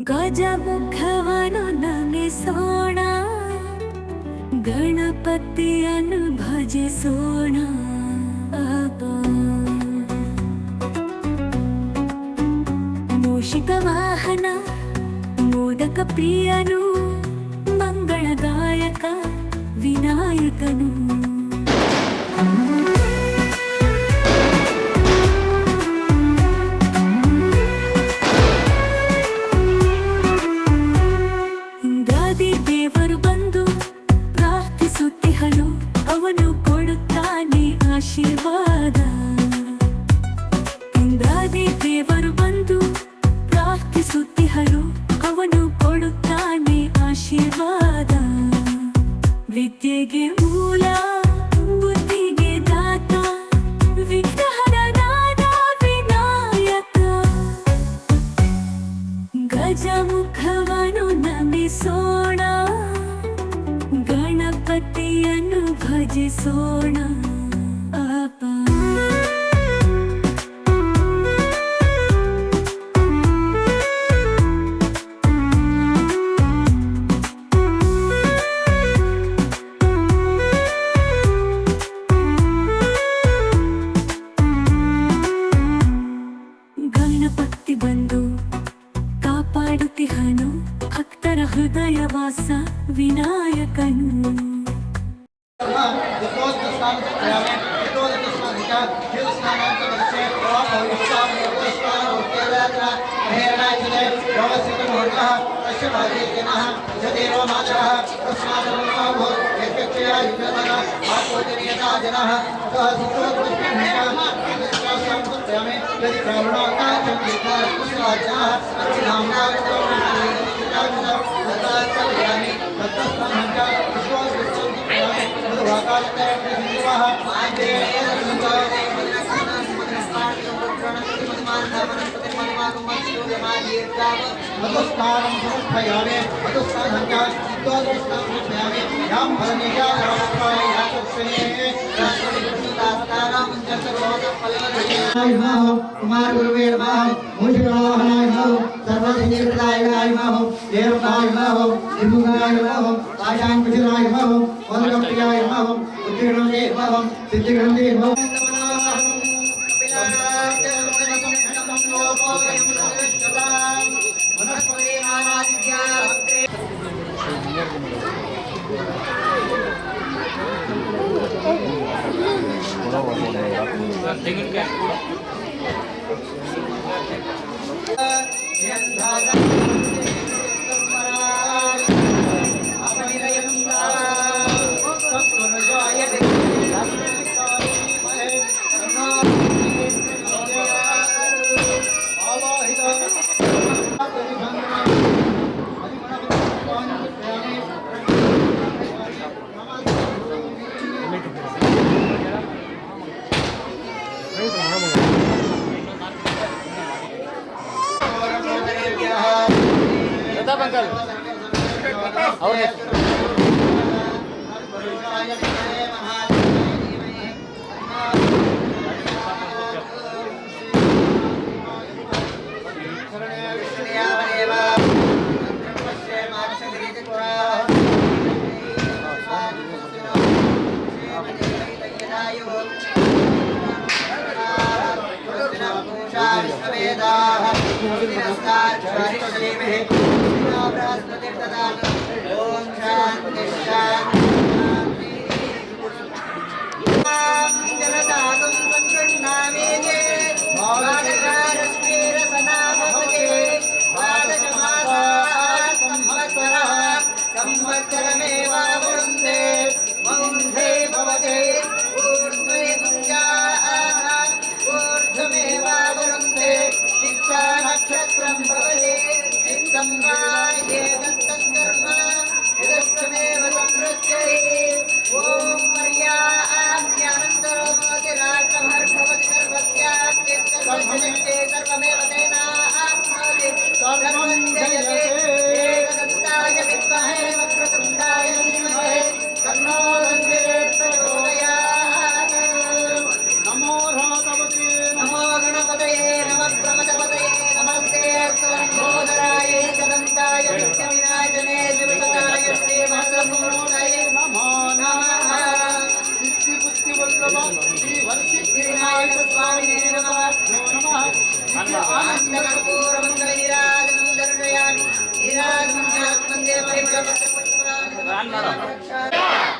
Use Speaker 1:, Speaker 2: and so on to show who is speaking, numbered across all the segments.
Speaker 1: ಗಜಮುಖವನು ನಮಿಸೋಣ, ಗಣಪತಿಯನ್ನು ಭಜಿಸೋಣ. ಮೂಷಿಕ ವಾಹನ ಮೋದಕ ಪ್ರಿಯನು, ಮಂಗಳದಾಯಕ ವಿನಾಯಕನು. ದೇವರು ಬಂದು ಪ್ರಾರ್ಥಿಸುತ್ತಿಹನು, ಅವನು ಕೊಡುತ್ತಾನೆ ಆಶೀರ್ವಾದ. ಇಂದಾದಿ ದೇವರು ಬಂದು ಪ್ರಾರ್ಥಿಸುತ್ತಿಹನು, ಅವನು ಕೊಡುತ್ತಾನೆ ಆಶೀರ್ವಾದ. ವಿದ್ಯೆಗೆ ಮೂಲ, ಬುದ್ಧಿಗೆ ದಾತ, ವಿಘ್ನಹರ ನಾದ ವಿನಾಯಕ. ಗಜಮುಖವನು ನಮಿಸೋಣ, ಗಣಪತಿಯನ್ನು ಭಜಿಸೋಣ. ಗಣಪತಿ ಬಂದು ಕಾಪಾಡುತ್ತಿಹನು, ಭಕ್ತರ ಹೃದಯ ವಾಸ ವಿನಾಯಕನು. कुमार गुरुवे नमः, मूषिकवाहनाय नमः, सर्वसिद्धिप्रदाय नमः, देवताय नमः, निर्मुखाय नमः, पाशाङ्कुशराय नमः, वरदप्रियाय नमः, बुद्धिगणते नमः, सिद्धिगणते नमः.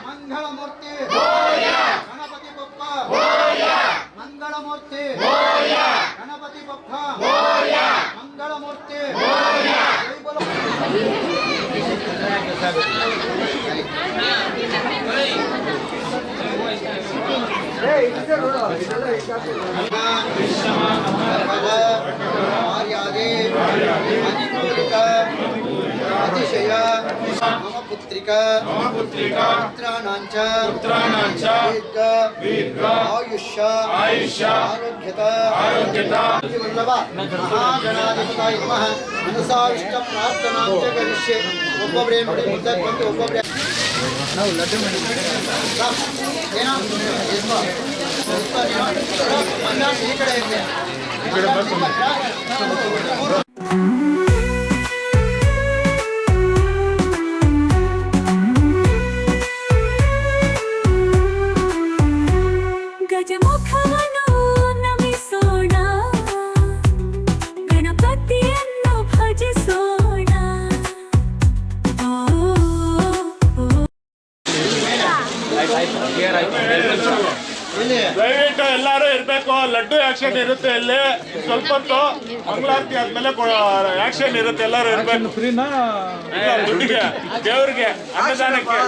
Speaker 1: ಮಂಗಳಮೂರ್ತಿ ಗಣಪತಿ ಬಪ್ಪ ಮಂಗಳಮೂರ್ತಿ ಗಣಪತಿ ಬಪ್ಪ ಮಂಗಳಮೂರ್ತಿ ಅತಿಶಯ ಮಮ ಪುತ್ರಿಕಾ ಪುತ್ರಾಣಾಂಚ ದೀರ್ಘ ಆಯುಷ್ಯ ಆರೋಗ್ಯತ ಮಹಾಗಣಾಧಿಪತಾಯ ನಮಃ ಮನಸಾವಿಷ್ಟ ಪ್ರಾರ್ಥನಾಂಚ ಕರಿಷ್ಯೆ. ಒಬ್ಬೊಬ್ಬರೇ ನೋಡಿ ಮುಂದಕ್ಕೆ ಬಂದು ಒಬ್ಬೊಬ್ಬರೇ ನಾವು ಲಡ್ಡು ಈ ಕಡೆ ಇದೆ
Speaker 2: ದಯವಿಟ್ಟು ಎಲ್ಲರೂ ಇರಬೇಕು. ಲಡ್ಡು ಆಕ್ಷನ್ ಇರುತ್ತೆ ಇಲ್ಲಿ ಸ್ವಲ್ಪ ಹೊತ್ತು. ಮಂಗಳಾರತಿ ಆದ್ಮೇಲೆ ಆಕ್ಷನ್ ಇರುತ್ತೆ. ಎಲ್ಲರೂ ಇರಬೇಕು. ದುಡ್ಡಿಗೆ, ದೇವ್ರಿಗೆ, ಅನ್ನದಾನಕ್ಕೆ.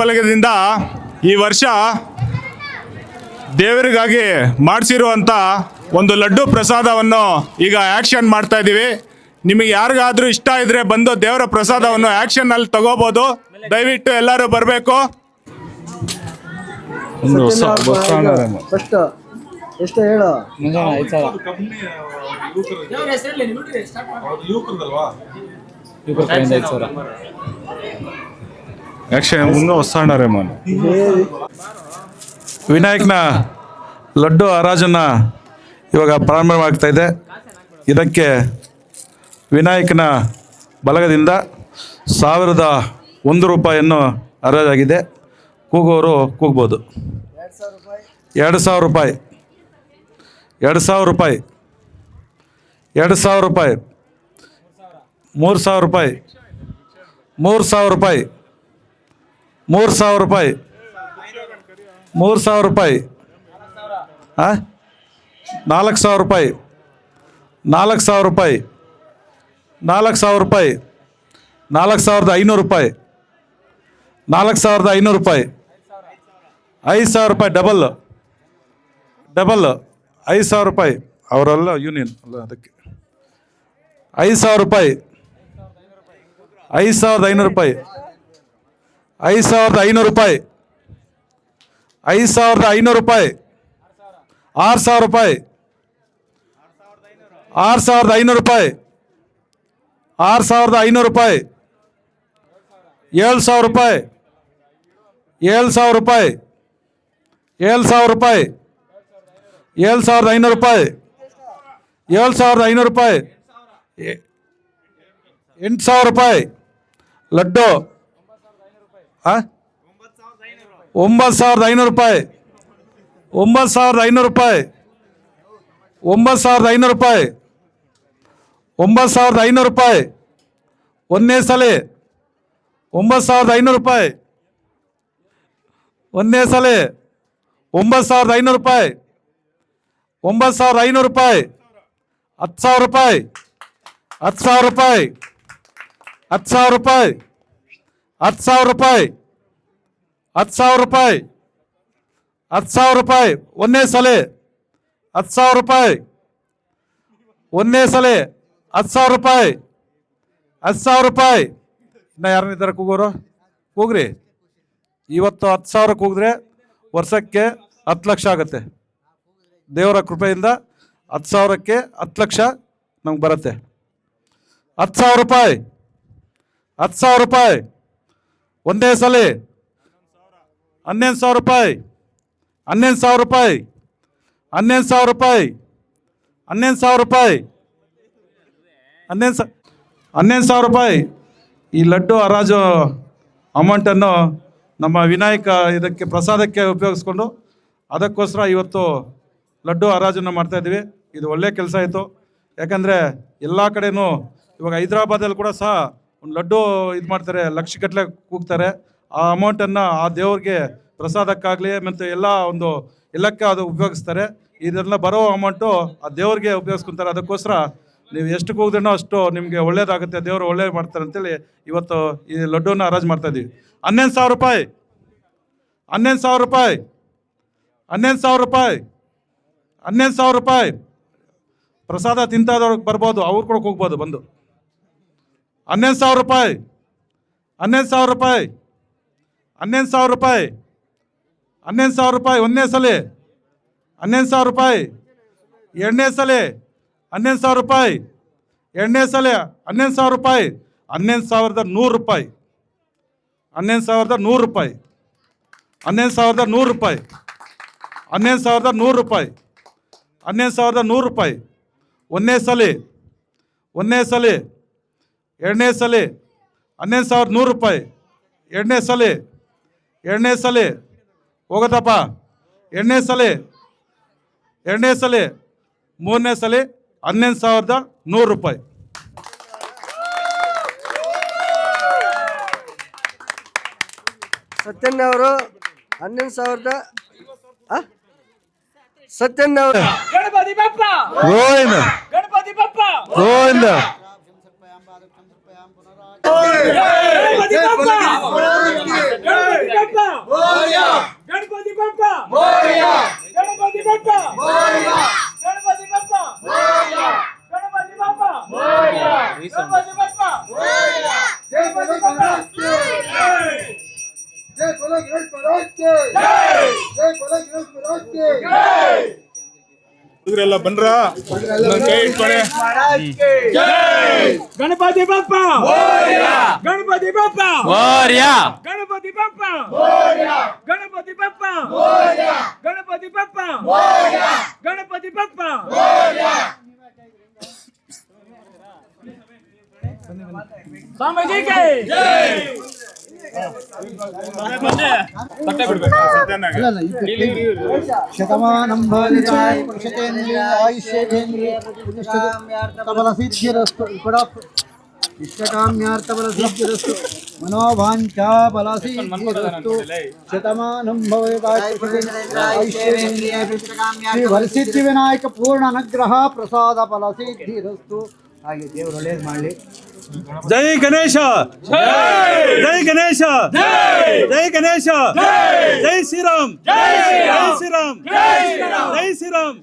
Speaker 2: ಬಲಗದಿಂದ ಈ ವರ್ಷ ದೇವರಿಗಾಗಿ ಮಾಡಿಸಿರುವಂಥ ಒಂದು ಲಡ್ಡು ಪ್ರಸಾದವನ್ನು ಈಗ ಆ್ಯಕ್ಷನ್ ಮಾಡ್ತಾ ಇದ್ದೀವಿ. ನಿಮಗೆ ಯಾರಿಗಾದ್ರೂ ಇಷ್ಟ ಇದ್ರೆ ಬಂದು ದೇವರ ಪ್ರಸಾದವನ್ನು ಆ್ಯಕ್ಷನಲ್ಲಿ ತಗೋಬೋದು. ದಯವಿಟ್ಟು ಎಲ್ಲರೂ ಬರಬೇಕು.
Speaker 1: ಎಷ್ಟು ಹೇಳು
Speaker 3: ವಿನಾಯಕನ ಲಡ್ಡು ಹರಾಜನ್ನು ಇವಾಗ ಪ್ರಾರಂಭವಾಗ್ತಾ ಇದೆ. ಇದಕ್ಕೆ ವಿನಾಯಕನ ಬಲಗದಿಂದ 1001 ರೂಪಾಯಿಯನ್ನು ಹರಾಜಾಗಿದೆ. ಕೂಗೋರು ಕೂಗ್ಬೋದು. 2000 ರೂಪಾಯಿ, 2000 ರೂಪಾಯಿ, 2000 ರೂಪಾಯಿ, 3000 ರೂಪಾಯಿ, 3000 ರೂಪಾಯಿ, 3000 ರೂಪಾಯಿ, 3000 ರೂಪಾಯಿ, 4000 ರೂಪಾಯಿ, 4000 ರೂಪಾಯಿ, 4000 ರೂಪಾಯಿ, 4500 ರೂಪಾಯಿ, 4500 ರೂಪಾಯಿ, 5000 ರೂಪಾಯಿ, ಡಬಲ್ 5000 ರೂಪಾಯಿ. ಅವರೆಲ್ಲ ಯೂನಿಯನ್ ಅಲ್ಲ, ಅದಕ್ಕೆ 5000 ರೂಪಾಯಿ, 5500 ರೂಪಾಯಿ, 5500 ರೂಪಾಯಿ, 5500 ರೂಪಾಯಿ, 6000 ರೂಪಾಯಿ, 6500 ರೂಪಾಯಿ, 6500 ರೂಪಾಯಿ, 7000 ರೂಪಾಯಿ, 7000 ರೂಪಾಯಿ, 7000 ರೂಪಾಯಿ, 7500 ರೂಪಾಯಿ, 7500 ರೂಪಾಯಿ, 8000 ರೂಪಾಯಿ. ಲಡ್ಡು 9500 ರೂಪಾಯಿ, 9500 ರೂಪಾಯಿ, 9500 ರೂಪಾಯಿ, 9500 ರೂಪಾಯಿ. ಒಂದನೇ ಸಲ 9500 ರೂಪಾಯಿ, ಒಂದನೇ ಸಲ 9500 ರೂಪಾಯಿ, 9500 ರೂಪಾಯಿ, 10000 ರೂಪಾಯಿ, 10000 ರೂಪಾಯಿ, 10000 ರೂಪಾಯಿ, 10000 ರೂಪಾಯಿ, 10000 ರೂಪಾಯಿ, 10000 ರೂಪಾಯಿ. ಒಂದನೇ ಸಲ 10000 ರೂಪಾಯಿ, ಒಂದನೇ ಸಲ 10000 ರೂಪಾಯಿ, 10000 ರೂಪಾಯಿ. ಇನ್ನು ಯಾರನ್ನಿದ್ದಾರೆ ಕೂಗೋರು? ಕೂಗ್ರಿ. ಇವತ್ತು 10000 ಕೂಗಿದ್ರೆ ವರ್ಷಕ್ಕೆ 10 ಲಕ್ಷ ಆಗುತ್ತೆ. ದೇವರ ಕೃಪೆಯಿಂದ 10000ಕ್ಕೆ 10 ಲಕ್ಷ ನಮ್ಗೆ ಬರುತ್ತೆ. 10000 ರೂಪಾಯಿ, 10000 ರೂಪಾಯಿ. ಒಂದೇ ಸಲ 11000 ರೂಪಾಯಿ, 11000 ರೂಪಾಯಿ, 11000 ರೂಪಾಯಿ, 11000 ರೂಪಾಯಿ, 11,000 ರೂಪಾಯಿ ಈ ಲಡ್ಡು ಹರಾಜು ಅಮೌಂಟನ್ನು ನಮ್ಮ ವಿನಾಯಕ ಇದಕ್ಕೆ ಪ್ರಸಾದಕ್ಕೆ ಉಪಯೋಗಿಸ್ಕೊಂಡು ಅದಕ್ಕೋಸ್ಕರ ಇವತ್ತು ಲಡ್ಡು ಹರಾಜನ್ನು ಮಾಡ್ತಾಯಿದ್ದೀವಿ. ಇದು ಒಳ್ಳೆಯ ಕೆಲಸ ಆಯಿತು. ಯಾಕಂದರೆ ಎಲ್ಲ ಕಡೆನೂ ಇವಾಗ ಹೈದ್ರಾಬಾದಲ್ಲಿ ಕೂಡ ಸಹ ಒಂದು ಲಡ್ಡು ಇದು ಮಾಡ್ತಾರೆ, ಲಕ್ಷಗಟ್ಟಲೆ ಕೂಗ್ತಾರೆ. ಆ ಅಮೌಂಟನ್ನು ಆ ದೇವ್ರಿಗೆ ಪ್ರಸಾದಕ್ಕಾಗಲಿ ಮತ್ತು ಎಲ್ಲಕ್ಕೆ ಅದು ಉಪಯೋಗಿಸ್ತಾರೆ. ಇದೆಲ್ಲ ಬರೋ ಅಮೌಂಟು ಆ ದೇವ್ರಿಗೆ ಉಪಯೋಗಿಸ್ಕೊತಾರೆ. ಅದಕ್ಕೋಸ್ಕರ ನೀವು ಎಷ್ಟು ಕೂಗಿದ್ರೂ ಅಷ್ಟು ನಿಮಗೆ ಒಳ್ಳೇದಾಗುತ್ತೆ, ದೇವರು ಒಳ್ಳೇದು ಮಾಡ್ತಾರೆ ಅಂತೇಳಿ ಇವತ್ತು ಈ ಲಡ್ಡೂನ ಹರಾಜು ಮಾಡ್ತಾಯಿದ್ದೀವಿ. 11,000 ರೂಪಾಯಿ 11,000 ರೂಪಾಯಿ 11,000 ರೂಪಾಯಿ 11,000 ರೂಪಾಯಿ ಪ್ರಸಾದ ತಿಂತಾದವ್ರಿಗೆ ಬರ್ಬೋದು, ಅವ್ರು ಕೂಡ ಹೋಗ್ಬೋದು ಬಂದು. 11,000 ರೂಪಾಯಿ 11,000 ರೂಪಾಯಿ 11,000 ರೂಪಾಯಿ 11,000 ರೂಪಾಯಿ ಒಂದನೇ ಸಲ, 11,000 ರೂಪಾಯಿ ಎರಡನೇ ಸಲ, 11,000 ರೂಪಾಯಿ ಎರಡನೇ ಸಲ, 11,000 ರೂಪಾಯಿ 11,100 ರೂಪಾಯಿ 11,100 ರೂಪಾಯಿ 11,100 ರೂಪಾಯಿ 11,100 ರೂಪಾಯಿ 11,100 ರೂಪಾಯಿ ಒಂದನೇ ಸಲ, ಒಂದನೇ ಸಲ ಎರಡನೇ ಸಲ 11,100 ರೂಪಾಯಿ ಎರಡನೇ ಸಲ, ಎರಡನೇ ಸಲ ಹೋಗತ್ತಪ್ಪ, ಎರಡನೇ ಸಲ, ಎರಡನೇ ಸಲ, ಮೂರನೇ ಸಲ 11,100 ರೂಪಾಯಿ.
Speaker 1: ಸತ್ಯಣ್ಣ ಅವರು 11,000 ಸತ್ಯಣ್ಣ ಅವರು
Speaker 4: ಗಣಪತಿ ಬಪ್ಪ
Speaker 3: ಗೋವಿಂದ
Speaker 4: ಗಣಪತಿ ಬಪ್ಪ
Speaker 3: ಗೋವಿಂದ
Speaker 4: ಗಣಪತಿ ಬಪ್ಪ ಗಣಪತಿ ಬಪ್ಪ ಗಣಪತಿ ಬಪ್ಪ ಗಣಪತಿ ಬಪ್ಪ ಗಣಪತಿ ಬಪ್ಪ ಗಣಪತಿ ಬಪ್ಪ ಗಣಪತಿ ಬಪ್ಪ
Speaker 1: जय बोलो गणेश महाराज की जय बोलो गणेश महाराज की
Speaker 2: ಹುಡುಗರೆಲ್ಲ ಬಂದ್ರ ಕೈ ಇಟ್ಕೊಳ್ಳಿ.
Speaker 4: ಗಣಪತಿ ಬಪ್ಪ ಗಣಪತಿ ಬಪ್ಪ ಗಣಪತಿ ಬಪ್ಪ ಗಣಪತಿ ಬಪ್ಪ ಗಣಪತಿ ಬಪ್ಪ ಗಣಪತಿ ಬಪ್ಪ ಸ್ವಾಮೀಜಿಗೆ
Speaker 1: शतमानं भवति पुरुषतेन्द्रिय आयुष्येन्द्रिय प्रतिष्ठितबलसिद्धिरस्तु इष्टकाम्यार्थबलसिद्धिरस्तु मनोवाञ्छा बलसिद्धिरस्तु शतमानं भवति पुरुषतेन्द्रिय आयुष्येन्द्रिय प्रतिष्ठितकाम्यार्थबलसिद्धिरस्तु श्री वरसिद्धिविनायक पूर्ण अनुग्रह प्रसाद बलसिद्धिरस्तु ಹಾಗೆ ದೇವರು ಒಳ್ಳೇದು ಮಾಡಲಿ.
Speaker 3: ಜೈ ಗಣೇಶ, ಜೈ ಗಣೇಶ, ಜೈ ಗಣೇಶ, ಜೈ ಶ್ರೀರಾಮ್, ಜೈ ಶ್ರೀರಾಮ್, ಜೈ ಶ್ರೀರಾಮ್, ಜೈ ಶ್ರೀರಾಮ್.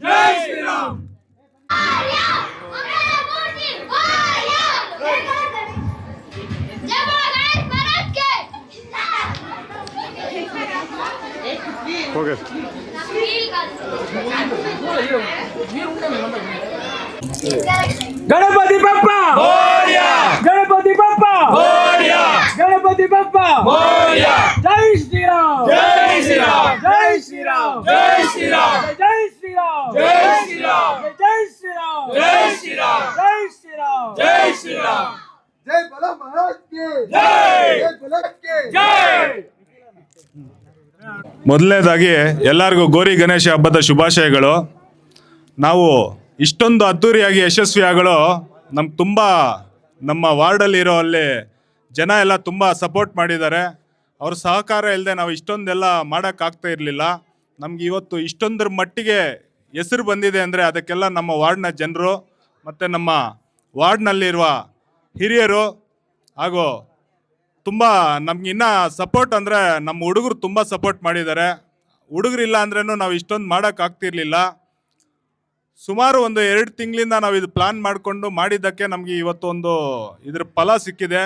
Speaker 4: ಗಣಪತಿ ಬಪ್ಪ ಗಣಪತಿ ಬಪ್ಪ ಗಣಪತಿ ಬಪ್ಪ ಜೈ ಶ್ರೀರಾಮ್, ಜೈ ಶ್ರೀರಾಮ್, ಜೈ ಶ್ರೀರಾಮ್, ಜೈ ಶ್ರೀರಾಮ್, ಜೈ ಶ್ರೀರಾಮ್, ಜೈ ಶ್ರೀರಾಮ್, ಜೈ ಶ್ರೀರಾಮ್, ಜೈ ಶ್ರೀರಾಮ್, ಜೈ ಶ್ರೀರಾಮ್, ಜೈ ಶ್ರೀರಾಮ್,
Speaker 1: जय बोलो महाराज की जय बोलो की
Speaker 4: ಜೈ.
Speaker 2: ಮೊದಲನೇದಾಗಿ ಎಲ್ಲರಿಗೂ ಗೌರಿ ಗಣೇಶ ಹಬ್ಬದ ಶುಭಾಶಯಗಳು. ನಾವು ಇಷ್ಟೊಂದು ಅದ್ದೂರಿಯಾಗಿ ಯಶಸ್ವಿಯಾಗಲು ನಮ್ಗೆ ತುಂಬ ನಮ್ಮ ವಾರ್ಡಲ್ಲಿರೋ ಅಲ್ಲಿ ಜನ ಎಲ್ಲ ತುಂಬ ಸಪೋರ್ಟ್ ಮಾಡಿದ್ದಾರೆ. ಅವ್ರ ಸಹಕಾರ ಇಲ್ಲದೆ ನಾವು ಇಷ್ಟೊಂದೆಲ್ಲ ಮಾಡೋಕ್ಕಾಗ್ತಾ ಇರಲಿಲ್ಲ. ನಮ್ಗೆ ಇವತ್ತು ಇಷ್ಟೊಂದರ ಮಟ್ಟಿಗೆ ಹೆಸರು ಬಂದಿದೆ ಅಂದರೆ ಅದಕ್ಕೆಲ್ಲ ನಮ್ಮ ವಾರ್ಡ್ನ ಜನರು ಮತ್ತು ನಮ್ಮ ವಾರ್ಡ್ನಲ್ಲಿರುವ ಹಿರಿಯರು ಹಾಗೂ ತುಂಬ ನಮ್ಗೆ ಇನ್ನೂ ಸಪೋರ್ಟ್ ಅಂದರೆ ನಮ್ಮ ಹುಡುಗರು ತುಂಬ ಸಪೋರ್ಟ್ ಮಾಡಿದ್ದಾರೆ. ಹುಡುಗರಿಲ್ಲ ಅಂದ್ರೂ ನಾವು ಇಷ್ಟೊಂದು ಮಾಡೋಕ್ಕಾಗ್ತಿರ್ಲಿಲ್ಲ. ಸುಮಾರು ಒಂದು 2 ತಿಂಗಳಿಂದ ನಾವು ಇದು ಪ್ಲಾನ್ ಮಾಡಿಕೊಂಡು ಮಾಡಿದ್ದಕ್ಕೆ ನಮಗೆ ಇವತ್ತು ಒಂದು ಇದ್ರ ಫಲ ಸಿಕ್ಕಿದೆ.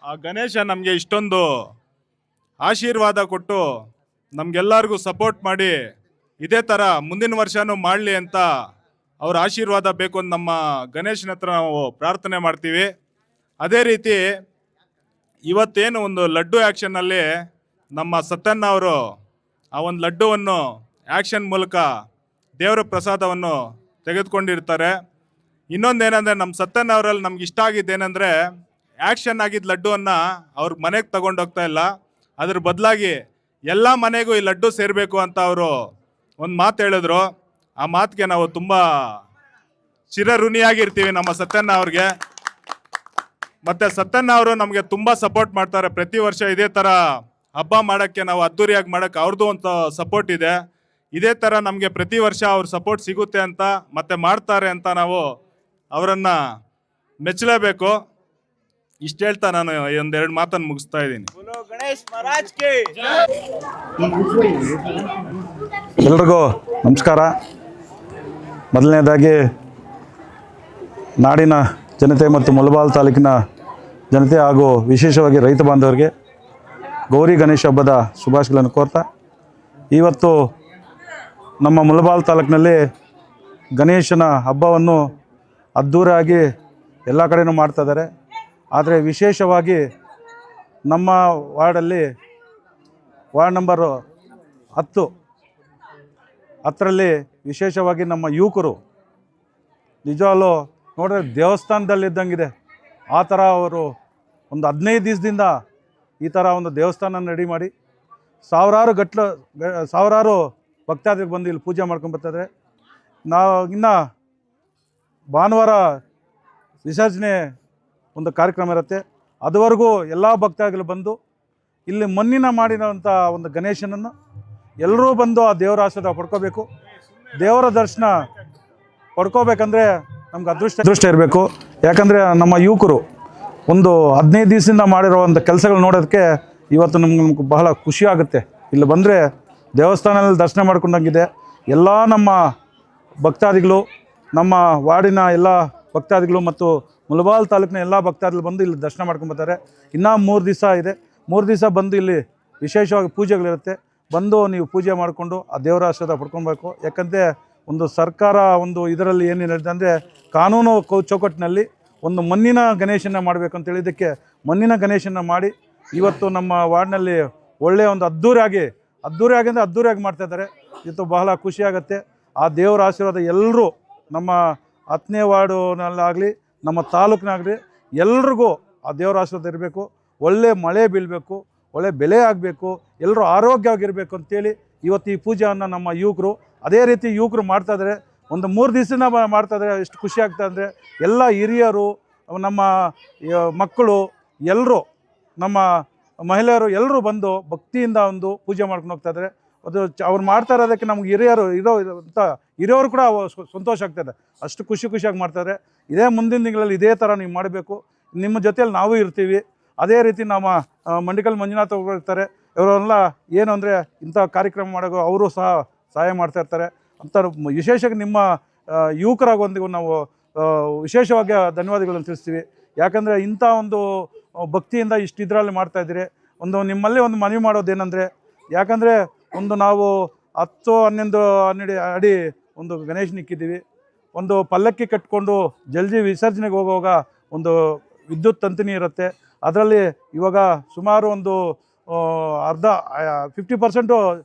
Speaker 2: ಆ ಗಣೇಶ ನಮಗೆ ಇಷ್ಟೊಂದು ಆಶೀರ್ವಾದ ಕೊಟ್ಟು ನಮಗೆಲ್ಲರಿಗೂ ಸಪೋರ್ಟ್ ಮಾಡಿ ಇದೇ ಥರ ಮುಂದಿನ ವರ್ಷನೂ ಮಾಡಲಿ ಅಂತ ಅವ್ರ ಆಶೀರ್ವಾದ ಬೇಕು ಅಂತ ನಮ್ಮ ಗಣೇಶನ ಹತ್ರ ನಾವು ಪ್ರಾರ್ಥನೆ ಮಾಡ್ತೀವಿ. ಅದೇ ರೀತಿ ಇವತ್ತೇನು ಒಂದು ಲಡ್ಡು ಆ್ಯಕ್ಷನ್ನಲ್ಲಿ ನಮ್ಮ ಸತ್ಯಣ್ಣ ಅವರು ಆ ಒಂದು ಲಡ್ಡುವನ್ನು ಆ್ಯಕ್ಷನ್ ಮೂಲಕ ದೇವರ ಪ್ರಸಾದವನ್ನು ತೆಗೆದುಕೊಂಡಿರ್ತಾರೆ. ಇನ್ನೊಂದೇನೆಂದರೆ ನಮ್ಮ ಸತ್ಯನ್ ಅವರಲ್ಲಿ ನಮ್ಗೆ ಇಷ್ಟ ಆಗಿದ್ದೇನೆಂದರೆ ಆ್ಯಕ್ಷನ್ ಆಗಿದ್ದ ಲಡ್ಡುವನ್ನು ಅವ್ರ ಮನೆಗೆ ತಗೊಂಡೋಗ್ತಾ ಇಲ್ಲ, ಅದ್ರ ಬದಲಾಗಿ ಎಲ್ಲ ಮನೆಗೂ ಈ ಲಡ್ಡು ಸೇರಬೇಕು ಅಂತ ಅವರು ಒಂದು ಮಾತು ಹೇಳಿದ್ರು. ಆ ಮಾತಿಗೆ ನಾವು ತುಂಬ ಚಿರಋಣಿಯಾಗಿರ್ತೀವಿ ನಮ್ಮ ಸತ್ಯಣ್ಣ ಅವ್ರಿಗೆ. ಮತ್ತು ಸತ್ಯಣ್ಣ ಅವರು ನಮಗೆ ತುಂಬ ಸಪೋರ್ಟ್ ಮಾಡ್ತಾರೆ. ಪ್ರತಿ ವರ್ಷ ಇದೇ ಥರ ಹಬ್ಬ ಮಾಡೋಕ್ಕೆ, ನಾವು ಅದ್ದೂರಿಯಾಗಿ ಮಾಡೋಕ್ಕೆ ಅವ್ರದ್ದು ಒಂದು ಸಪೋರ್ಟ್ ಇದೆ. ಇದೇ ಥರ ನಮಗೆ ಪ್ರತಿ ವರ್ಷ ಅವ್ರ ಸಪೋರ್ಟ್ ಸಿಗುತ್ತೆ ಅಂತ ಮತ್ತೆ ಮಾಡ್ತಾರೆ ಅಂತ ನಾವು ಅವರನ್ನು ಮೆಚ್ಚಲೇಬೇಕು. ಇಷ್ಟು ಹೇಳ್ತಾ ನಾನು ಒಂದೆರಡು ಮಾತನ್ನು ಮುಗಿಸ್ತಾ ಇದ್ದೀನಿ.
Speaker 3: ಎಲ್ರಿಗೂ ನಮಸ್ಕಾರ. ಮೊದಲನೇದಾಗಿ ನಾಡಿನ ಜನತೆ ಮತ್ತು ಮುಳಬಾಲ್ ತಾಲೂಕಿನ ಜನತೆ ಹಾಗೂ ವಿಶೇಷವಾಗಿ ರೈತ ಬಾಂಧವರಿಗೆ ಗೌರಿ ಗಣೇಶ ಹಬ್ಬದ ಶುಭಾಶಯಗಳನ್ನು ಕೋರ್ತಾ, ಇವತ್ತು ನಮ್ಮ ಮುಳಬಾಲ್ ತಾಲೂಕಿನಲ್ಲಿ ಗಣೇಶನ ಹಬ್ಬವನ್ನು ಅದ್ಧೂರಿಯಾಗಿ ಎಲ್ಲ ಕಡೆಯೂ ಮಾಡ್ತಾಯಿದ್ದಾರೆ. ಆದರೆ ವಿಶೇಷವಾಗಿ ನಮ್ಮ ವಾರ್ಡಲ್ಲಿ ವಾರ್ಡ್ ನಂಬರು 10ರಲ್ಲಿ ವಿಶೇಷವಾಗಿ ನಮ್ಮ ಯುವಕರು ನಿಜವಾಗ್ಲೂ ನೋಡಿದ್ರೆ ದೇವಸ್ಥಾನದಲ್ಲಿದ್ದಂಗಿದೆ. ಆ ಥರ ಅವರು ಒಂದು 15 ದಿವಸದಿಂದ ಈ ಥರ ಒಂದು ದೇವಸ್ಥಾನ ರೆಡಿ ಮಾಡಿ ಸಾವಿರಾರು ಭಕ್ತಾದಿಗಳು ಬಂದು ಇಲ್ಲಿ ಪೂಜೆ ಮಾಡ್ಕೊಂಬರ್ತಾಯಿದ್ದಾರೆ. ನಾವು ಇನ್ನು ಭಾನುವಾರ ವಿಸರ್ಜನೆ ಒಂದು ಕಾರ್ಯಕ್ರಮ ಇರುತ್ತೆ. ಅದುವರೆಗೂ ಎಲ್ಲ ಭಕ್ತಾದಿಗಳು ಬಂದು ಇಲ್ಲಿ ಮಣ್ಣಿನ ಮಾಡಿರೋಂಥ ಒಂದು ಗಣೇಶನನ್ನು ಎಲ್ಲರೂ ಬಂದು ಆ ದೇವರ ಆಶೀರ್ವಾದ ಪಡ್ಕೋಬೇಕು. ದೇವರ ದರ್ಶನ ಪಡ್ಕೋಬೇಕಂದ್ರೆ ನಮ್ಗೆ ಅದೃಷ್ಟ ಇರಬೇಕು. ಯಾಕಂದರೆ ನಮ್ಮ ಯುವಕರು ಒಂದು 15 ದಿವಸದಿಂದ ಮಾಡಿರೋ ಒಂದು ಕೆಲಸಗಳು ನೋಡೋದಕ್ಕೆ ಇವತ್ತು ನಮ್ಗೆ ಬಹಳ ಖುಷಿ ಆಗುತ್ತೆ. ಇಲ್ಲಿ ಬಂದರೆ ದೇವಸ್ಥಾನದಲ್ಲಿ ದರ್ಶನ ಮಾಡ್ಕೊಂಡಂಗಿದೆ. ಎಲ್ಲ ನಮ್ಮ ಭಕ್ತಾದಿಗಳು, ನಮ್ಮ ವಾರ್ಡಿನ ಎಲ್ಲ ಭಕ್ತಾದಿಗಳು ಮತ್ತು ಮುಳಬಾಲ್ ತಾಲೂಕಿನ ಎಲ್ಲ ಭಕ್ತಾದಿಗಳು ಬಂದು ಇಲ್ಲಿ ದರ್ಶನ ಮಾಡ್ಕೊಂಬರ್ತಾರೆ. ಇನ್ನೂ 3 ದಿವಸ ಇದೆ. 3 ದಿವಸ ಬಂದು ಇಲ್ಲಿ ವಿಶೇಷವಾಗಿ ಪೂಜೆಗಳಿರುತ್ತೆ. ಬಂದು ನೀವು ಪೂಜೆ ಮಾಡಿಕೊಂಡು ಆ ದೇವರ ಆಶೀರ್ವಾದ ಪಡ್ಕೊಬೇಕು. ಯಾಕಂದರೆ ಒಂದು ಸರ್ಕಾರ ಒಂದು ಇದರಲ್ಲಿ ಏನು ಹೇಳಿದೆ ಅಂದರೆ ಕಾನೂನು ಚೌಕಟ್ಟಿನಲ್ಲಿ ಒಂದು ಮಣ್ಣಿನ ಗಣೇಶನ ಮಾಡಬೇಕು ಅಂತ ಹೇಳಿದ್ದಕ್ಕೆ ಮಣ್ಣಿನ ಗಣೇಶನ ಮಾಡಿ ಇವತ್ತು ನಮ್ಮ ವಾರ್ಡ್ನಲ್ಲಿ ಒಳ್ಳೆಯ ಒಂದು ಅದ್ದೂರಿಯಾಗಿ ಅಂದರೆ ಅದ್ದೂರಿಯಾಗಿ ಮಾಡ್ತಾಯಿದ್ದಾರೆ. ಇವತ್ತು ಬಹಳ ಖುಷಿಯಾಗುತ್ತೆ. ಆ ದೇವರ ಆಶೀರ್ವಾದ ಎಲ್ಲರೂ ನಮ್ಮ 10ನೇ ವಾರ್ಡಿನಲ್ಲಾಗಲಿ ನಮ್ಮ ತಾಲೂಕಿನಾಗಲಿ ಎಲ್ರಿಗೂ ಆ ದೇವರ ಆಶೀರ್ವಾದ ಇರಬೇಕು. ಒಳ್ಳೆ ಮಳೆ ಬೀಳಬೇಕು, ಒಳ್ಳೆ ಬೆಳೆ ಆಗಬೇಕು, ಎಲ್ಲರೂ ಆರೋಗ್ಯವಾಗಿರಬೇಕು ಅಂತೇಳಿ ಇವತ್ತು ಈ ಪೂಜೆಯನ್ನು ನಮ್ಮ ಯುವಕರು ಅದೇ ರೀತಿ ಯುವಕರು ಮಾಡ್ತಾಯಿದ್ದಾರೆ. ಒಂದು 3 ದಿವಸದಿಂದ ಮಾಡ್ತಾಯಿದ್ದಾರೆ. ಎಷ್ಟು ಖುಷಿ ಆಗ್ತಾ ಅಂದರೆ ಎಲ್ಲ ಹಿರಿಯರು, ನಮ್ಮ ಮಕ್ಕಳು ಎಲ್ಲರೂ, ನಮ್ಮ ಮಹಿಳೆಯರು ಎಲ್ಲರೂ ಬಂದು ಭಕ್ತಿಯಿಂದ ಒಂದು ಪೂಜೆ ಮಾಡ್ಕೊಂಡು ಹೋಗ್ತಾಯಿದ್ದಾರೆ. ಅದು ಅವ್ರು ಮಾಡ್ತಾ ಇರೋದಕ್ಕೆ ನಮ್ಗೆ ಹಿರಿಯವರು ಕೂಡ ಸಂತೋಷ ಆಗ್ತಾಯಿದೆ. ಅಷ್ಟು ಖುಷಿಯಾಗಿ ಮಾಡ್ತಾರೆ. ಇದೇ ಮುಂದಿನ ತಿಂಗಳಲ್ಲಿ ಇದೇ ಥರ ನೀವು ಮಾಡಬೇಕು. ನಿಮ್ಮ ಜೊತೆಯಲ್ಲಿ ನಾವು ಇರ್ತೀವಿ. ಅದೇ ರೀತಿ ನಮ್ಮ ಮಂಡಿಕಲ್ ಮಂಜುನಾಥ್ ಅವರು ಇರ್ತಾರೆ. ಇವರೆಲ್ಲ ಏನು ಅಂದರೆ ಇಂಥ ಕಾರ್ಯಕ್ರಮ ಮಾಡೋದು ಅವರು ಸಹ ಸಹಾಯ ಮಾಡ್ತಾಯಿರ್ತಾರೆ ಅಂತ ವಿಶೇಷವಾಗಿ ನಿಮ್ಮ ಯುವಕರಾಗೊಂದಿಗೂ ನಾವು ವಿಶೇಷವಾಗಿ ಧನ್ಯವಾದಗಳನ್ನು ತಿಳಿಸ್ತೀವಿ. ಯಾಕಂದರೆ ಇಂಥ ಒಂದು ಭಕ್ತಿಯಿಂದ ಇಷ್ಟು ಇದರಲ್ಲಿ ಮಾಡ್ತಾಯಿದ್ದೀರಿ. ನಿಮ್ಮಲ್ಲಿ ಒಂದು ಮನವಿ ಮಾಡೋದೇನೆಂದರೆ, ಯಾಕಂದರೆ ನಾವು 10-12 ಅಡಿ ಒಂದು ಗಣೇಶನ ಇಕ್ಕಿದ್ದೀವಿ. ಒಂದು ಪಲ್ಲಕ್ಕಿ ಕಟ್ಕೊಂಡು ಜಲ್ದಿ ವಿಸರ್ಜನೆಗೆ ಹೋಗುವಾಗ ಒಂದು ವಿದ್ಯುತ್ ತಂತಿನಿ ಇರುತ್ತೆ. ಅದರಲ್ಲಿ ಇವಾಗ ಸುಮಾರು ಒಂದು 50%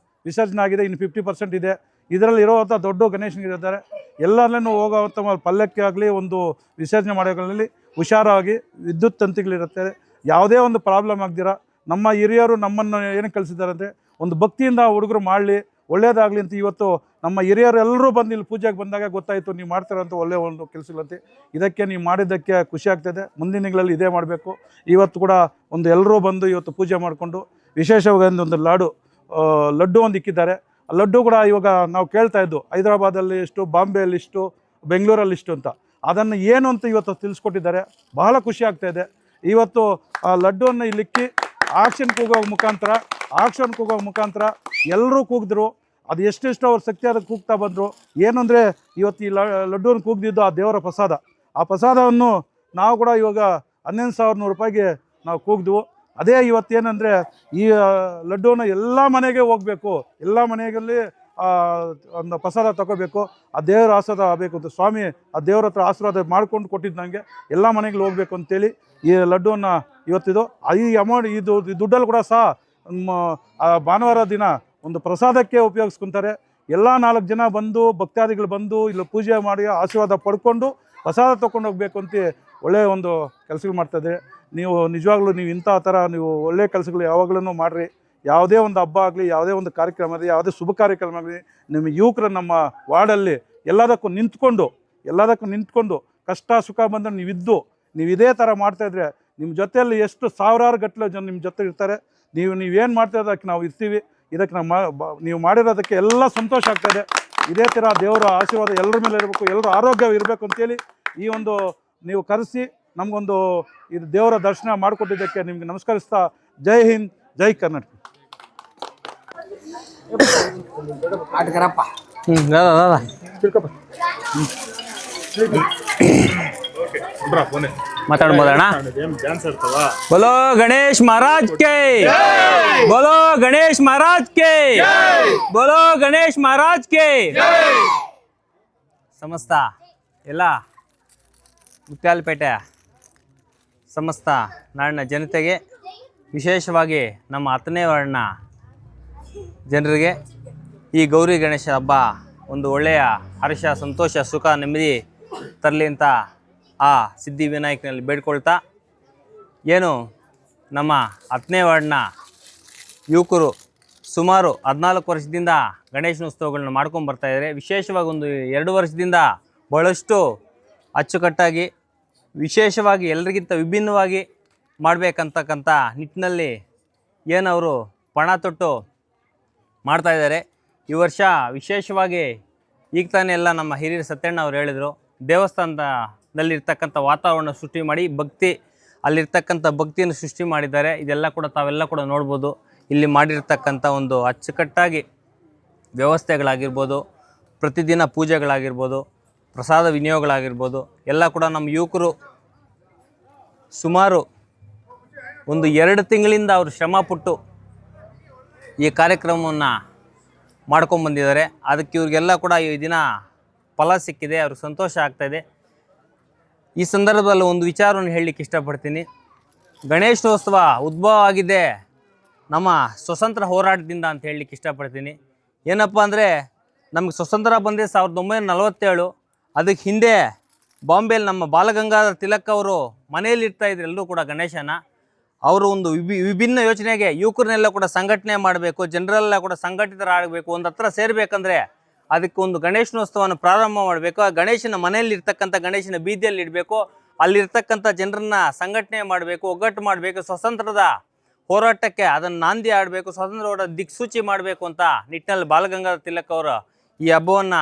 Speaker 3: ವಿಸರ್ಜನೆ ಆಗಿದೆ, ಇನ್ನು 50% ಇದೆ. ಇದರಲ್ಲಿ ಇರೋವಂಥ ದೊಡ್ಡ ಗಣೇಶನಿದ್ದಾರೆ. ಎಲ್ಲರಲ್ಲೂ ಹೋಗೋವಂಥ ಪಲ್ಲಕ್ಕಿ ಆಗಲಿ ಒಂದು ವಿಸರ್ಜನೆ ಮಾಡೋಗಳಲ್ಲಿ ಹುಷಾರಾಗಿ ವಿದ್ಯುತ್ ತಂತಿಗಳಿರುತ್ತೆ. ಯಾವುದೇ ಒಂದು ಪ್ರಾಬ್ಲಮ್ ಆಗ್ದಿರ ನಮ್ಮ ಹಿರಿಯರು ನಮ್ಮನ್ನು ಏನಕ್ಕೆ ಕಲಿಸಿದ್ದಾರೆ ಅಂದರೆ ಒಂದು ಭಕ್ತಿಯಿಂದ ಹುಡುಗರು ಮಾಡಲಿ, ಒಳ್ಳೇದಾಗಲಿ ಅಂತ ಇವತ್ತು ನಮ್ಮ ಹಿರಿಯರು ಎಲ್ಲರೂ ಬಂದು ಇಲ್ಲಿ ಪೂಜೆಗೆ ಬಂದಾಗ ಗೊತ್ತಾಯಿತು ನೀವು ಮಾಡ್ತಾರಂತ ಒಳ್ಳೆಯ ಒಂದು ಕೆಲಸಗಳಂತೆ. ಇದಕ್ಕೆ ನೀವು ಮಾಡಿದ್ದಕ್ಕೆ ಖುಷಿ ಆಗ್ತಾಯಿದೆ. ಮುಂದಿನ ತಿಂಗಳಲ್ಲಿ ಇದೇ ಮಾಡಬೇಕು. ಇವತ್ತು ಕೂಡ ಒಂದು ಎಲ್ಲರೂ ಬಂದು ಇವತ್ತು ಪೂಜೆ ಮಾಡಿಕೊಂಡು ವಿಶೇಷವಾಗಿ ಒಂದು ಲಡ್ಡು ಒಂದು ಇಕ್ಕಿದ್ದಾರೆ. ಆ ಲಡ್ಡು ಕೂಡ ಇವಾಗ ನಾವು ಕೇಳ್ತಾ ಇದ್ದು ಹೈದರಾಬಾದಲ್ಲಿ ಇಷ್ಟು, ಬಾಂಬೆಯಲ್ಲಿ ಇಷ್ಟು, ಬೆಂಗಳೂರಲ್ಲಿ ಇಷ್ಟು ಅಂತ. ಅದನ್ನು ಏನು ಅಂತ ಇವತ್ತು ತಿಳಿಸ್ಕೊಟ್ಟಿದ್ದಾರೆ. ಬಹಳ ಖುಷಿ ಆಗ್ತಾಯಿದೆ. ಇವತ್ತು ಆ ಲಡ್ಡುವನ್ನು ಇಲ್ಲಿಕ್ಕಿ ಆಕ್ಷನ್ ಕೂಗೋ ಮುಖಾಂತರ ಎಲ್ಲರೂ ಕೂಗಿದ್ರು. ಅದು ಎಷ್ಟೆಷ್ಟು ಅವ್ರ ಶಕ್ತಿ ಅದಕ್ಕೆ ಕೂಗ್ತಾ ಬಂದರು. ಏನಂದರೆ ಇವತ್ತು ಈ ಲಡ್ಡುವನ್ನು ಕೂಗ್ದಿದ್ದು ಆ ದೇವರ ಪ್ರಸಾದ. ಆ ಪ್ರಸಾದವನ್ನು ನಾವು ಕೂಡ ಇವಾಗ 11,100 ರೂಪಾಯಿಗೆ ನಾವು ಕೂಗಿದ್ವು. ಅದೇ ಇವತ್ತೇನೆಂದರೆ ಈ ಲಡ್ಡುವನ್ನು ಎಲ್ಲ ಮನೆಗೆ ಹೋಗಬೇಕು, ಎಲ್ಲ ಮನೆಯಲ್ಲಿ ಒಂದು ಪ್ರಸಾದ ತಗೋಬೇಕು. ಆ ದೇವರ ಆಶೀರ್ವಾದ ಆಗಬೇಕು ಅಂತ ಸ್ವಾಮಿ ಆ ದೇವರ ಹತ್ರ ಆಶೀರ್ವಾದ ಮಾಡ್ಕೊಂಡು ಕೊಟ್ಟಿದ್ದು ನನಗೆ ಎಲ್ಲ ಮನೆಗಳು ಹೋಗ್ಬೇಕು ಅಂತೇಳಿ ಈ ಲಡ್ಡುವನ್ನು ಇವತ್ತಿದು ಈ ಅಮೌಂಟ್ ಇದು ದುಡ್ಡಲ್ಲಿ ಕೂಡ ಸಹ ಭಾನುವಾರ ದಿನ ಒಂದು ಪ್ರಸಾದಕ್ಕೆ ಉಪಯೋಗಿಸ್ಕೊತಾರೆ. ಎಲ್ಲ 4 ಜನ ಬಂದು ಭಕ್ತಾದಿಗಳು ಬಂದು ಇಲ್ಲಿ ಪೂಜೆ ಮಾಡಿ ಆಶೀರ್ವಾದ ಪಡ್ಕೊಂಡು ಪ್ರಸಾದ ತೊಗೊಂಡು ಹೋಗ್ಬೇಕು ಅಂತ ಒಳ್ಳೆಯ ಒಂದು ಕೆಲಸಗಳು ಮಾಡ್ತಾಯಿದೆ. ನೀವು ನಿಜವಾಗ್ಲೂ ನೀವು ಇಂಥ ಥರ ನೀವು ಒಳ್ಳೆಯ ಕೆಲಸಗಳು ಯಾವಾಗಲೂ ಮಾಡಿರಿ. ಯಾವುದೇ ಒಂದು ಹಬ್ಬ ಆಗಲಿ, ಯಾವುದೇ ಒಂದು ಕಾರ್ಯಕ್ರಮ ಆಗಲಿ, ಯಾವುದೇ ಶುಭ ಕಾರ್ಯಕ್ರಮ ಆಗಲಿ, ನಿಮ್ಮ ಯುವಕರು ನಮ್ಮ ವಾರ್ಡಲ್ಲಿ ಎಲ್ಲದಕ್ಕೂ ನಿಂತ್ಕೊಂಡು ಕಷ್ಟ ಸುಖ ಬಂದರೆ ನೀವು ಇದೇ ಥರ ಮಾಡ್ತಾಯಿದ್ರೆ ನಿಮ್ಮ ಜೊತೆಯಲ್ಲಿ ಎಷ್ಟು ಸಾವಿರಾರು ಗಟ್ಟಲೆ ಜನ ನಿಮ್ಮ ಜೊತೆ ಇರ್ತಾರೆ. ನೀವೇನು ಮಾಡ್ತಾಯಿದ್ರೆ ಅದಕ್ಕೆ ನಾವು ಇರ್ತೀವಿ. ಇದಕ್ಕೆ ನೀವು ಮಾಡಿರೋದಕ್ಕೆ ಎಲ್ಲ ಸಂತೋಷ ಆಗ್ತಾಯಿದೆ. ಇದೇ ಥರ ದೇವರ ಆಶೀರ್ವಾದ ಎಲ್ಲರ ಮೇಲೆ ಇರಬೇಕು, ಎಲ್ಲರೂ ಆರೋಗ್ಯ ಇರಬೇಕು ಅಂತೇಳಿ ಈ ಒಂದು ನೀವು ಕರೆಸಿ ನಮಗೊಂದು ಇದು ದೇವರ ದರ್ಶನ ಮಾಡಿಕೊಟ್ಟಿದ್ದಕ್ಕೆ ನಿಮಗೆ ನಮಸ್ಕರಿಸ್ತಾ ಜೈ ಹಿಂದ್, ಜೈ ಕರ್ನಾಟಕ.
Speaker 4: ಮಾತಾಡ್ಬೋದಣ್ಣ? बोलो गणेश महाराज के, बोलो गणेश महाराज के, बोलो गणेश महाराज के. ಸಮಸ್ತ ಎಲ್ಲ ಮುತ್ಯಾಲಪೇಟೆ ಸಮಸ್ತ ನಾಡಿನ ಜನತೆಗೆ, ವಿಶೇಷವಾಗಿ ನಮ್ಮ 10ನೇ ವಾರ್ಡ್ನ ಜನರಿಗೆ ಈ ಗೌರಿ ಗಣೇಶ ಹಬ್ಬ ಒಂದು ಒಳ್ಳೆಯ ಹರ್ಷ, ಸಂತೋಷ, ಸುಖ, ನೆಮ್ಮದಿ ತರಲಿ ಅಂತ ಆ ಸಿದ್ಧಿ ವಿನಾಯಕನಲ್ಲಿ ಬೇಡ್ಕೊಳ್ತಾ, ಏನು ನಮ್ಮ 10ನೇ ವಾರ್ಡ್ನ ಯುವಕರು ಸುಮಾರು 14 ವರ್ಷದಿಂದ ಗಣೇಶನೋತ್ಸವಗಳನ್ನ ಮಾಡ್ಕೊಂಡು ಬರ್ತಾಯಿದ್ದಾರೆ. ವಿಶೇಷವಾಗಿ ಒಂದು 2 ವರ್ಷದಿಂದ ಬಹಳಷ್ಟು ಅಚ್ಚುಕಟ್ಟಾಗಿ, ವಿಶೇಷವಾಗಿ ಎಲ್ಲರಿಗಿಂತ ವಿಭಿನ್ನವಾಗಿ ಮಾಡಬೇಕಂತಕ್ಕಂಥ ನಿಟ್ಟಿನಲ್ಲಿ ಏನವರು ಪಣ ತೊಟ್ಟು ಮಾಡ್ತಾಯಿದ್ದಾರೆ. ಈ ವರ್ಷ ವಿಶೇಷವಾಗಿ ಈಗ ತಾನೇ ಎಲ್ಲ ನಮ್ಮ ಹಿರಿಯರು ಸತ್ಯಣ್ಣ ಅವರು ಹೇಳಿದರು, ದೇವಸ್ಥಾನದಲ್ಲಿರ್ತಕ್ಕಂಥ ವಾತಾವರಣ ಸೃಷ್ಟಿ ಮಾಡಿ ಅಲ್ಲಿರ್ತಕ್ಕಂಥ ಭಕ್ತಿಯನ್ನು ಸೃಷ್ಟಿ ಮಾಡಿದ್ದಾರೆ. ಇದೆಲ್ಲ ಕೂಡ ತಾವೆಲ್ಲ ಕೂಡ ನೋಡ್ಬೋದು. ಇಲ್ಲಿ ಮಾಡಿರ್ತಕ್ಕಂಥ ಒಂದು ಅಚ್ಚುಕಟ್ಟಾಗಿ ವ್ಯವಸ್ಥೆಗಳಾಗಿರ್ಬೋದು, ಪ್ರತಿದಿನ ಪೂಜೆಗಳಾಗಿರ್ಬೋದು, ಪ್ರಸಾದ ವಿನಿಯೋಗಗಳಾಗಿರ್ಬೋದು, ಎಲ್ಲ ಕೂಡ ನಮ್ಮ ಯುವಕರು ಸುಮಾರು ಒಂದು 2 ತಿಂಗಳಿಂದ ಅವರು ಶ್ರಮಪಟ್ಟು ಈ ಕಾರ್ಯಕ್ರಮವನ್ನು ಮಾಡ್ಕೊಂಬಂದಿದ್ದಾರೆ. ಅದಕ್ಕೆ ಇವ್ರಿಗೆಲ್ಲ ಕೂಡ ಈ ದಿನ ಫಲ ಸಿಕ್ಕಿದೆ, ಅವ್ರಿಗೆ ಸಂತೋಷ ಆಗ್ತಾಯಿದೆ. ಈ ಸಂದರ್ಭದಲ್ಲಿ ಒಂದು ವಿಚಾರವನ್ನು ಹೇಳಲಿಕ್ಕೆ ಇಷ್ಟಪಡ್ತೀನಿ. ಗಣೇಶೋತ್ಸವ ಉದ್ಭವ ಆಗಿದೆ ನಮ್ಮ ಸ್ವತಂತ್ರ ಹೋರಾಟದಿಂದ ಅಂತ ಹೇಳಲಿಕ್ಕೆ ಇಷ್ಟಪಡ್ತೀನಿ. ಏನಪ್ಪ ಅಂದರೆ, ನಮಗೆ ಸ್ವತಂತ್ರ ಬಂದೇ 1947. ಅದಕ್ಕೆ ಹಿಂದೆ ಬಾಂಬೆಯಲ್ಲಿ ನಮ್ಮ ಬಾಲಗಂಗಾಧರ ತಿಲಕ್ ಅವರು ಮನೆಯಲ್ಲಿ ಇರ್ತಾಯಿದ್ರು ಎಲ್ಲರೂ ಕೂಡ ಗಣೇಶನ. ಅವರು ಒಂದು ವಿಭಿನ್ನ ಯೋಚನೆಗೆ ಯುವಕರನ್ನೆಲ್ಲ ಕೂಡ ಸಂಘಟನೆ ಮಾಡಬೇಕು, ಜನರೆಲ್ಲ ಕೂಡ ಸಂಘಟಿತರಾಗಬೇಕು, ಒಂದು ಹತ್ರ ಸೇರಬೇಕಂದ್ರೆ ಅದಕ್ಕೆ ಒಂದು ಗಣೇಶನೋತ್ಸವವನ್ನು ಪ್ರಾರಂಭ ಮಾಡಬೇಕು. ಆ ಗಣೇಶನ ಮನೆಯಲ್ಲಿ ಇರ್ತಕ್ಕಂಥ ಗಣೇಶನ ಬೀದಿಯಲ್ಲಿ ಇಡಬೇಕು, ಅಲ್ಲಿರ್ತಕ್ಕಂಥ ಜನರನ್ನ ಸಂಘಟನೆ ಮಾಡಬೇಕು, ಒಗ್ಗಟ್ಟು ಮಾಡಬೇಕು, ಸ್ವತಂತ್ರದ ಹೋರಾಟಕ್ಕೆ ಅದನ್ನು ನಾಂದಿ ಆಡಬೇಕು, ಸ್ವತಂತ್ರ ಹೋರಾಟ ದಿಕ್ಸೂಚಿ ಮಾಡಬೇಕು ಅಂತ ನಿಟ್ಟಿನಲ್ಲಿ ಬಾಲಗಂಗಾಧರ ತಿಲಕ್ ಅವರು ಈ ಹಬ್ಬವನ್ನು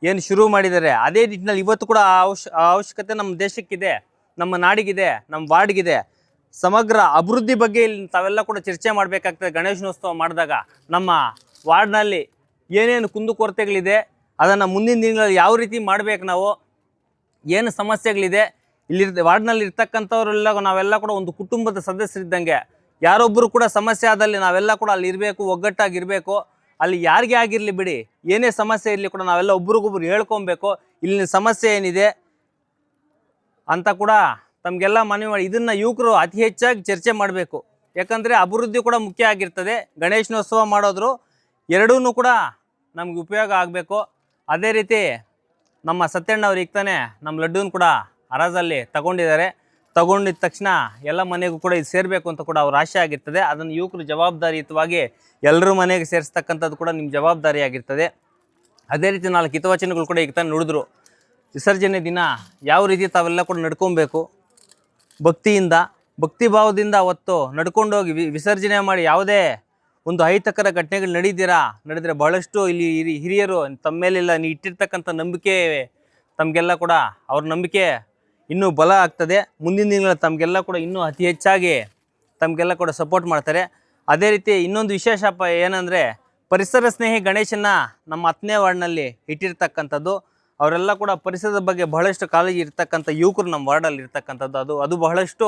Speaker 4: ಏನು ಶುರು ಮಾಡಿದ್ದಾರೆ. ಅದೇ ನಿಟ್ಟಿನಲ್ಲಿ ಇವತ್ತು ಕೂಡ ಆ ಅವಶ್ಯಕತೆ ನಮ್ಮ ದೇಶಕ್ಕಿದೆ, ನಮ್ಮ ನಾಡಿಗಿದೆ, ನಮ್ಮ ವಾರ್ಡ್ಗಿದೆ. ಸಮಗ್ರ ಅಭಿವೃದ್ಧಿ ಬಗ್ಗೆ ಇಲ್ಲಿ ತಾವೆಲ್ಲ ಕೂಡ ಚರ್ಚೆ ಮಾಡಬೇಕಾಗ್ತದೆ. ಗಣೇಶನೋತ್ಸವ ಮಾಡಿದಾಗ ನಮ್ಮ ವಾರ್ಡ್ನಲ್ಲಿ ಏನೇನು ಕುಂದುಕೊರತೆಗಳಿದೆ, ಅದನ್ನು ಮುಂದಿನ ದಿನಗಳಲ್ಲಿ ಯಾವ ರೀತಿ ಮಾಡಬೇಕು, ನಾವು ಏನು ಸಮಸ್ಯೆಗಳಿದೆ, ಇಲ್ಲಿ ವಾರ್ಡ್ನಲ್ಲಿ ಇರ್ತಕ್ಕಂಥವರೆಲ್ಲ ನಾವೆಲ್ಲ ಕೂಡ ಒಂದು ಕುಟುಂಬದ ಸದಸ್ಯರಿದ್ದಂಗೆ. ಯಾರೊಬ್ಬರು ಕೂಡ ಸಮಸ್ಯೆ ಆದಲ್ಲಿ ನಾವೆಲ್ಲ ಕೂಡ ಅಲ್ಲಿ ಇರಬೇಕು, ಒಗ್ಗಟ್ಟಾಗಿರಬೇಕು. ಅಲ್ಲಿ ಯಾರಿಗೆ ಆಗಿರಲಿ ಬಿಡಿ, ಏನೇ ಸಮಸ್ಯೆ ಇರಲಿ ಕೂಡ ನಾವೆಲ್ಲ ಒಬ್ರಿಗೊಬ್ರು ಹೇಳ್ಕೊಬೇಕು, ಇಲ್ಲಿನ ಸಮಸ್ಯೆ ಏನಿದೆ ಅಂತ ಕೂಡ ತಮಗೆಲ್ಲ ಮನವಿ ಮಾಡಿ. ಇದನ್ನು ಯುವಕರು ಅತಿ ಹೆಚ್ಚಾಗಿ ಚರ್ಚೆ ಮಾಡಬೇಕು. ಯಾಕಂದರೆ ಅಭಿವೃದ್ಧಿ ಕೂಡ ಮುಖ್ಯ ಆಗಿರ್ತದೆ. ಗಣೇಶನೋತ್ಸವ ಮಾಡೋದ್ರು ಎರಡೂ ಕೂಡ ನಮ್ಗೆ ಉಪಯೋಗ ಆಗಬೇಕು. ಅದೇ ರೀತಿ ನಮ್ಮ ಸತ್ಯಣ್ಣ ಅವ್ರು ಈಗ ತಾನೇ ನಮ್ಮ ಲಡ್ಡೂನ ಕೂಡ ಹರಾಜಲ್ಲಿ ತಗೊಂಡಿದ್ದಾರೆ. ತಗೊಂಡಿದ್ದ ತಕ್ಷಣ ಎಲ್ಲ ಮನೆಗೂ ಕೂಡ ಇದು ಸೇರಬೇಕು ಅಂತ ಕೂಡ ಅವ್ರ ಆಶೆ ಆಗಿರ್ತದೆ. ಅದನ್ನು ಯುವಕರು ಜವಾಬ್ದಾರಿಯುತವಾಗಿ ಎಲ್ಲರ ಮನೆಗೆ ಸೇರಿಸ್ತಕ್ಕಂಥದ್ದು ಕೂಡ ನಿಮ್ಮ ಜವಾಬ್ದಾರಿಯಾಗಿರ್ತದೆ. ಅದೇ ರೀತಿ 4 ಹಿತವಚನಗಳು ಕೂಡ ಈಗ ತಾನೇ ನುಡಿದ್ರು. ವಿಸರ್ಜನೆ ದಿನ ಯಾವ ರೀತಿ ತಾವೆಲ್ಲ ಕೂಡ ನಡ್ಕೊಬೇಕು, ಭಕ್ತಿಯಿಂದ, ಭಕ್ತಿ ಭಾವದಿಂದ ಅವತ್ತು ನಡ್ಕೊಂಡೋಗಿ ವಿಸರ್ಜನೆ ಮಾಡಿ ಯಾವುದೇ ಒಂದು ಅಹಿತಕರ ಘಟನೆಗಳು ನಡೆದರೆ ಬಹಳಷ್ಟು ಇಲ್ಲಿ ಹಿರಿಯರು ತಮ್ಮ ಮೇಲೆಲ್ಲ ನೀವು ಇಟ್ಟಿರ್ತಕ್ಕಂಥ ನಂಬಿಕೆ ತಮಗೆಲ್ಲ ಕೂಡ ಅವ್ರ ನಂಬಿಕೆ ಇನ್ನೂ ಬಲ ಆಗ್ತದೆ. ಮುಂದಿನ ದಿನಗಳಲ್ಲಿ ತಮಗೆಲ್ಲ ಕೂಡ ಇನ್ನೂ ಅತಿ ಹೆಚ್ಚಾಗಿ ತಮಗೆಲ್ಲ ಕೂಡ ಸಪೋರ್ಟ್ ಮಾಡ್ತಾರೆ. ಅದೇ ರೀತಿ ಇನ್ನೊಂದು ವಿಶೇಷ ಏನಂದರೆ, ಪರಿಸರ ಸ್ನೇಹಿ ಗಣೇಶನ ನಮ್ಮ 10ನೇ ವಾರ್ಡ್ನಲ್ಲಿ ಇಟ್ಟಿರ್ತಕ್ಕಂಥದ್ದು. ಅವರೆಲ್ಲ ಕೂಡ ಪರಿಸರದ ಬಗ್ಗೆ ಬಹಳಷ್ಟು ಕಾಳಜಿ ಇರ್ತಕ್ಕಂಥ ಯುವಕರು ನಮ್ಮ ವಾರ್ಡಲ್ಲಿ ಇರ್ತಕ್ಕಂಥದ್ದು. ಅದು ಬಹಳಷ್ಟು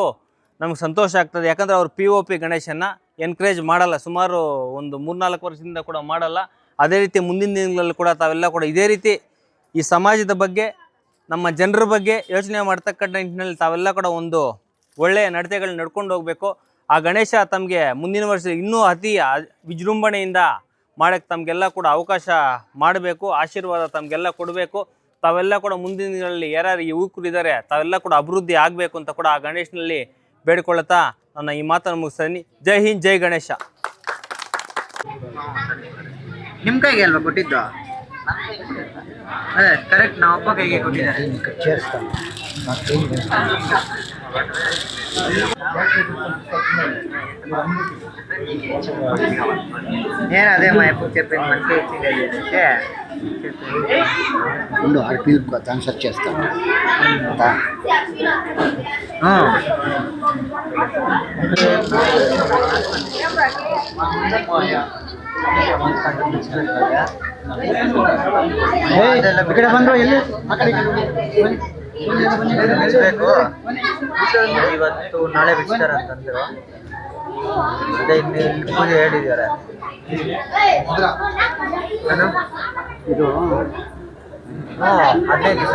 Speaker 4: ನಮ್ಗೆ ಸಂತೋಷ ಆಗ್ತದೆ. ಯಾಕಂದರೆ ಅವರು POP ಗಣೇಶನ ಎನ್ಕರೇಜ್ ಮಾಡಲ್ಲ, ಸುಮಾರು ಒಂದು 3-4 ವರ್ಷದಿಂದ ಕೂಡ ಮಾಡಲ್ಲ. ಅದೇ ರೀತಿ ಮುಂದಿನ ದಿನಗಳಲ್ಲಿ ಕೂಡ ತಾವೆಲ್ಲ ಕೂಡ ಇದೇ ರೀತಿ ಈ ಸಮಾಜದ ಬಗ್ಗೆ, ನಮ್ಮ ಜನರ ಬಗ್ಗೆ ಯೋಚನೆ ಮಾಡ್ತಕ್ಕಂಥ ನಿಟ್ಟಿನಲ್ಲಿ ತಾವೆಲ್ಲ ಕೂಡ ಒಂದು ಒಳ್ಳೆಯ ನಡತೆಗಳನ್ನ ನಡ್ಕೊಂಡು ಹೋಗಬೇಕು. ಆ ಗಣೇಶ ತಮಗೆ ಮುಂದಿನ ವರ್ಷ ಇನ್ನೂ ಅತಿ ವಿಜೃಂಭಣೆಯಿಂದ ಮಾಡೋಕ್ಕೆ ತಮಗೆಲ್ಲ ಕೂಡ ಅವಕಾಶ ಮಾಡಬೇಕು. ಆಶೀರ್ವಾದ ತಮಗೆಲ್ಲ ಕೊಡಬೇಕು. ತಾವೆಲ್ಲ ಕೂಡ ಮುಂದಿನ ದಿನಗಳಲ್ಲಿ ಯಾರ್ಯಾರು ಯುವಕರು ಇದ್ದಾರೆ ತಾವೆಲ್ಲ ಕೂಡ ಅಭಿವೃದ್ಧಿ ಆಗಬೇಕು ಅಂತ ಕೂಡ ಆ ಗಣೇಶನಲ್ಲಿ ಬೇಡಿಕೊಳ್ಳುತ್ತಾ ನನ್ನ ಈ ಮಾತನ್ನು ಮುಗಿಸ್ತೀನಿ. ಜೈ ಹಿಂದ್, ಜೈ ಗಣೇಶ.
Speaker 5: ನಿಮ್ಮ ಕೈಗೆ ಅಲ್ವಾ ಕೊಟ್ಟಿದ್ದು? ಅದೇ ಕರೆಕ್ಟ್, ನಮ್ಮ ಅಪ್ಪ ಕೈಗೆ ಕೊಟ್ಟಿದ್ದಾರೆ. ಏನು ಅದೇ ಮಾಯಪ್ಪು చెప్పింది మనకి ఇచ్చింది
Speaker 6: ముందు ఆర్పీఎల్ దాన్ని సెర్చ్ చేస్తాను.
Speaker 5: ఇక్కడ ಬಂದ್ರು ಎಲ್ಲಿ ಬಿಚ್ಚಬೇಕು ಇವತ್ತು ನಾಳೆ ಬಿಡ್ತಾರೆ ಅಂತಂದ್ರು. ಅದೇ ಇಲ್ಲಿ ಪೂಜೆ ಹೇಳಿದ್ದಾರೆ.
Speaker 6: ಇದು
Speaker 5: 15 ದಿವಸ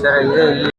Speaker 5: ಸರಿ ಇದೆ.